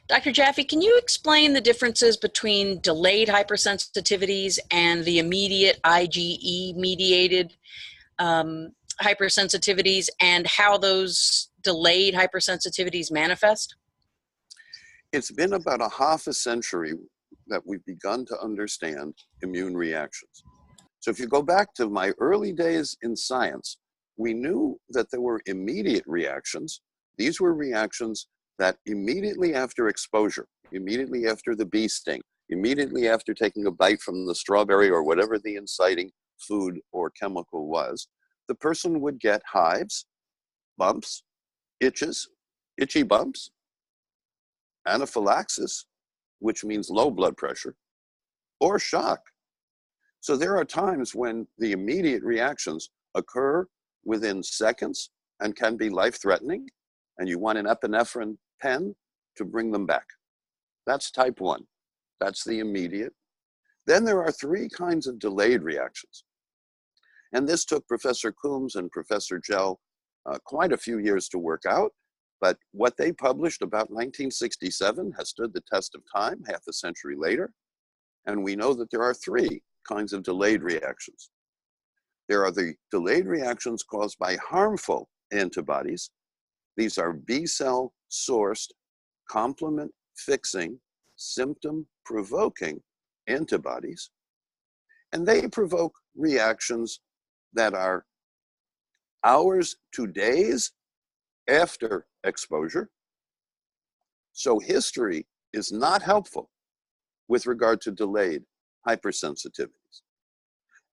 Dr. Jaffe, can you explain the differences between delayed hypersensitivities and the immediate IgE-mediated hypersensitivities and how those delayed hypersensitivities manifest? It's been about a half a century that we've begun to understand immune reactions. So if you go back to my early days in science, we knew that there were immediate reactions. These were reactions that immediately after exposure, immediately after the bee sting, immediately after taking a bite from the strawberry or whatever the inciting food or chemical was, the person would get hives, bumps, itchy bumps, anaphylaxis, which means low blood pressure, or shock. So there are times when the immediate reactions occur within seconds and can be life-threatening, and you want an epinephrine pen to bring them back. That's type 1. That's the immediate. Then there are 3 kinds of delayed reactions. And this took Professor Coombs and Professor Gell quite a few years to work out, but what they published about 1967 has stood the test of time, half a century later, and we know that there are 3 kinds of delayed reactions. There are the delayed reactions caused by harmful antibodies. These are B-cell sourced, complement-fixing, symptom-provoking antibodies, and they provoke reactions that are hours to days after exposure. So history is not helpful with regard to delayed hypersensitivities.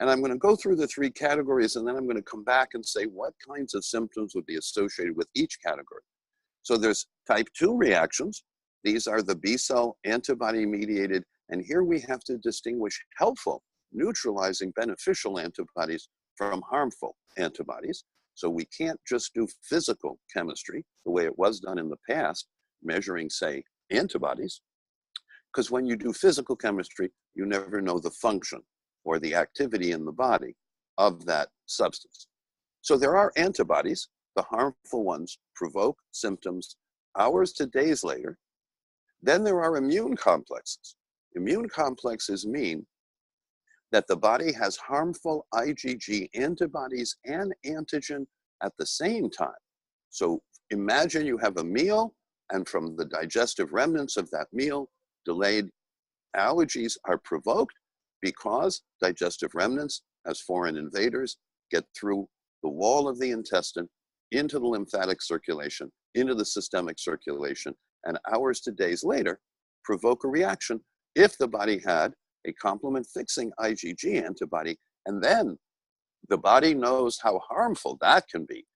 And I'm going to go through the 3 categories, and then I'm going to come back and say what kinds of symptoms would be associated with each category. So there's type 2 reactions. These are the B-cell antibody-mediated, and here we have to distinguish helpful, neutralizing, beneficial antibodies from harmful antibodies. So we can't just do physical chemistry the way it was done in the past, measuring, say, antibodies, because when you do physical chemistry, you never know the function or the activity in the body of that substance. So there are antibodies. The harmful ones provoke symptoms hours to days later. Then there are immune complexes. Immune complexes mean that the body has harmful IgG antibodies and antigen at the same time. So imagine you have a meal, and from the digestive remnants of that meal, delayed allergies are provoked because digestive remnants, as foreign invaders, get through the wall of the intestine, into the lymphatic circulation, into the systemic circulation, and hours to days later, provoke a reaction if the body had a complement-fixing IgG antibody, and then the body knows how harmful that can be,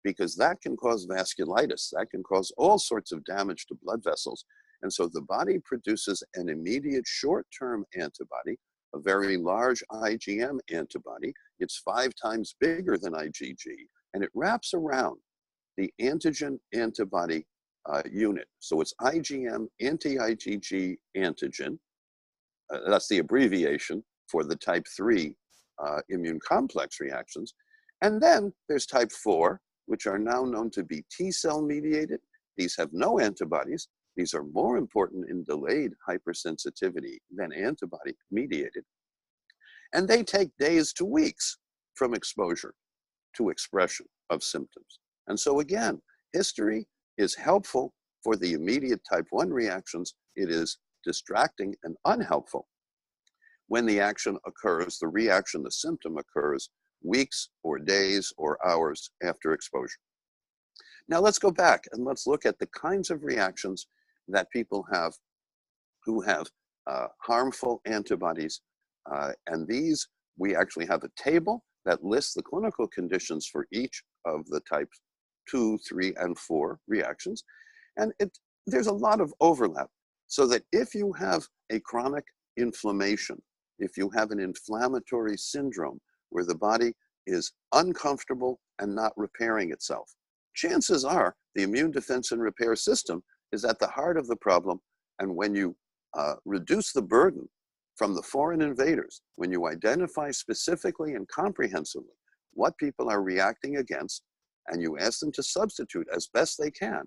because that can cause vasculitis, that can cause all sorts of damage to blood vessels. And so the body produces an immediate short-term antibody, a very large IgM antibody. It's 5 times bigger than IgG, and it wraps around the antigen-antibody unit. So it's IgM anti-IgG antigen. That's the abbreviation for the type 3 immune complex reactions. And then there's type 4, which are now known to be T-cell mediated. These have no antibodies. These are more important in delayed hypersensitivity than antibody mediated. And they take days to weeks from exposure to expression of symptoms. And so again, history is helpful for the immediate type 1 reactions. It is distracting and unhelpful when the action occurs, the reaction, the symptom occurs weeks or days or hours after exposure. Now let's go back and let's look at the kinds of reactions that people have who have harmful antibodies. And these, we actually have a table that lists the clinical conditions for each of the types 2, 3, and 4 reactions. And there's a lot of overlap. So that if you have a chronic inflammation, if you have an inflammatory syndrome where the body is uncomfortable and not repairing itself, chances are the immune defense and repair system is at the heart of the problem. And when you reduce the burden from the foreign invaders, when you identify specifically and comprehensively what people are reacting against, and you ask them to substitute as best they can,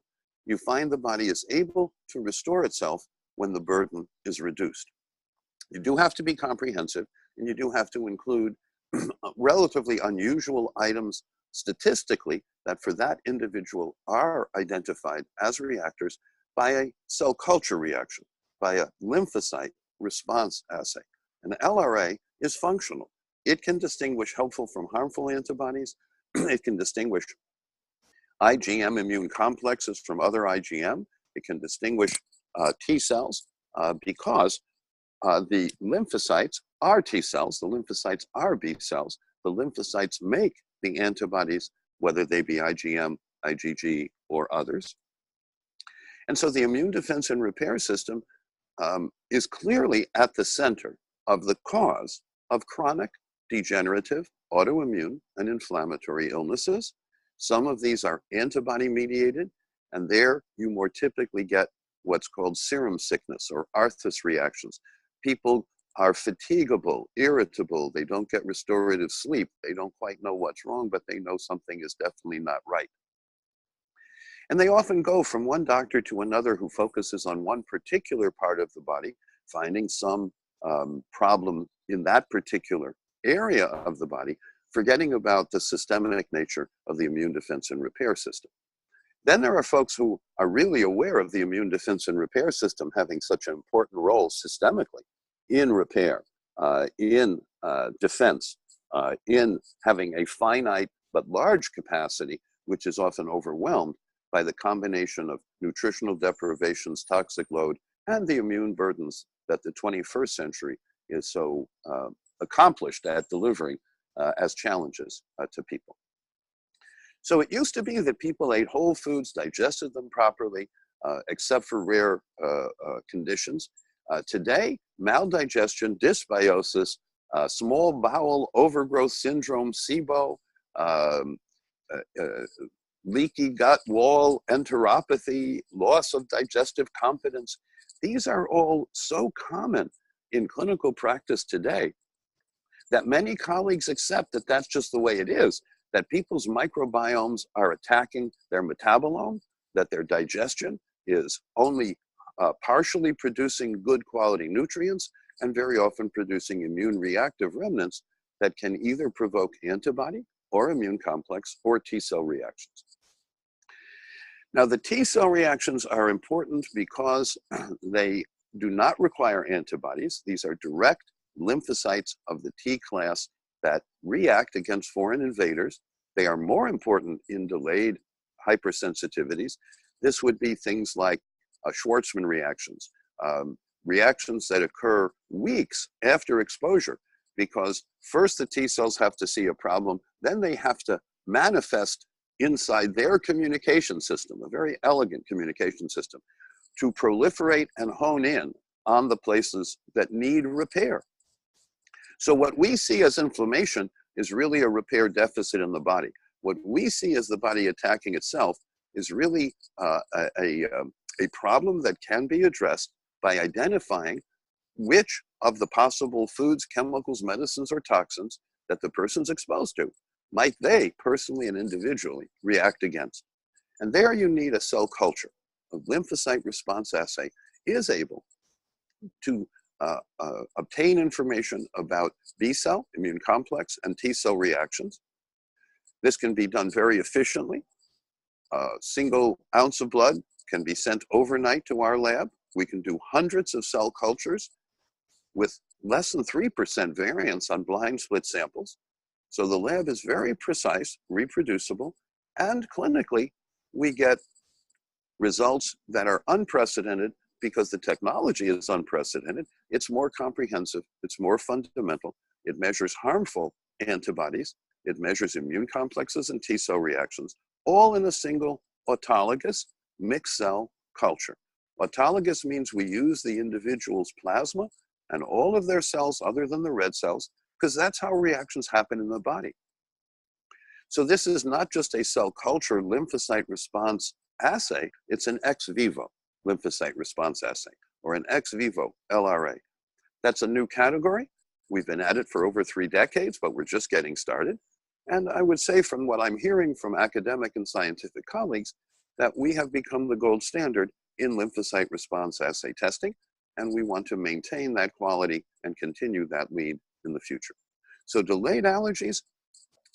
you find the body is able to restore itself when the burden is reduced. You do have to be comprehensive, and you do have to include relatively unusual items statistically that for that individual are identified as reactors by a cell culture reaction, by a lymphocyte response assay. An LRA is functional. It can distinguish helpful from harmful antibodies. It can distinguish IgM immune complexes from other IgM. It can distinguish T cells because the lymphocytes are T cells, the lymphocytes are B cells. The lymphocytes make the antibodies, whether they be IgM, IgG, or others. And so the immune defense and repair system is clearly at the center of the cause of chronic, degenerative, autoimmune, and inflammatory illnesses. Some of these are antibody-mediated, and there you more typically get what's called serum sickness or Arthus reactions. People are fatigable, irritable, they don't get restorative sleep, they don't quite know what's wrong, but they know something is definitely not right. And they often go from one doctor to another who focuses on one particular part of the body, finding some problem in that particular area of the body, forgetting about the systemic nature of the immune defense and repair system. Then there are folks who are really aware of the immune defense and repair system having such an important role systemically in repair, in defense, in having a finite but large capacity, which is often overwhelmed by the combination of nutritional deprivations, toxic load, and the immune burdens that the 21st century is so accomplished at delivering as challenges to people. So it used to be that people ate whole foods, digested them properly, except for rare conditions. Today, maldigestion, dysbiosis, small bowel overgrowth syndrome, SIBO, leaky gut wall enteropathy, loss of digestive competence. These are all so common in clinical practice today that many colleagues accept that that's just the way it is, that people's microbiomes are attacking their metabolome, that their digestion is only partially producing good quality nutrients and very often producing immune reactive remnants that can either provoke antibody or immune complex or T cell reactions. Now, the T cell reactions are important because they do not require antibodies. These are direct lymphocytes of the T class that react against foreign invaders. They are more important in delayed hypersensitivities. This would be things like Schwartzman reactions, reactions that occur weeks after exposure, because first the T cells have to see a problem, then they have to manifest inside their communication system, a very elegant communication system, to proliferate and hone in on the places that need repair. So what we see as inflammation is really a repair deficit in the body. What we see as the body attacking itself is really a problem that can be addressed by identifying which of the possible foods, chemicals, medicines, or toxins that the person's exposed to might they personally and individually react against. And there you need a cell culture. A lymphocyte response assay is able to obtain information about B cell, immune complex, and T cell reactions. This can be done very efficiently. A single ounce of blood can be sent overnight to our lab. We can do hundreds of cell cultures with less than 3% variance on blind split samples. So the lab is very precise, reproducible, and clinically, we get results that are unprecedented because the technology is unprecedented. It's more comprehensive, it's more fundamental. It measures harmful antibodies, it measures immune complexes and T cell reactions, all in a single autologous mixed cell culture. Autologous means we use the individual's plasma and all of their cells other than the red cells, because that's how reactions happen in the body. So this is not just a cell culture lymphocyte response assay, it's an ex vivo lymphocyte response assay, or an ex vivo LRA. That's a new category. We've been at it for over 3 decades, but we're just getting started. And I would say from what I'm hearing from academic and scientific colleagues, that we have become the gold standard in lymphocyte response assay testing, and we want to maintain that quality and continue that lead in the future. So delayed allergies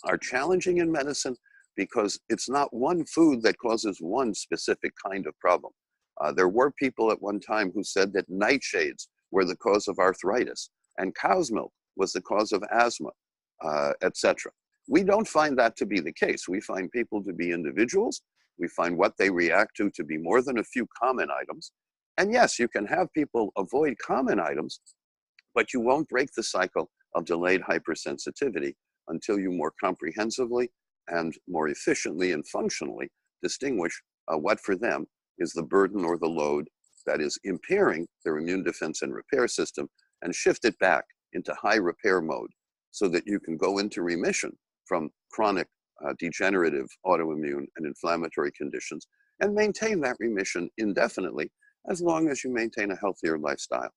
are challenging in medicine because it's not one food that causes one specific kind of problem. There were people at one time who said that nightshades were the cause of arthritis and cow's milk was the cause of asthma, etc. We don't find that to be the case. We find people to be individuals. We find what they react to be more than a few common items. And yes, you can have people avoid common items, but you won't break the cycle of delayed hypersensitivity until you more comprehensively and more efficiently and functionally distinguish what for them is the burden or the load that is impairing their immune defense and repair system, and shift it back into high repair mode so that you can go into remission from chronic degenerative autoimmune and inflammatory conditions and maintain that remission indefinitely as long as you maintain a healthier lifestyle.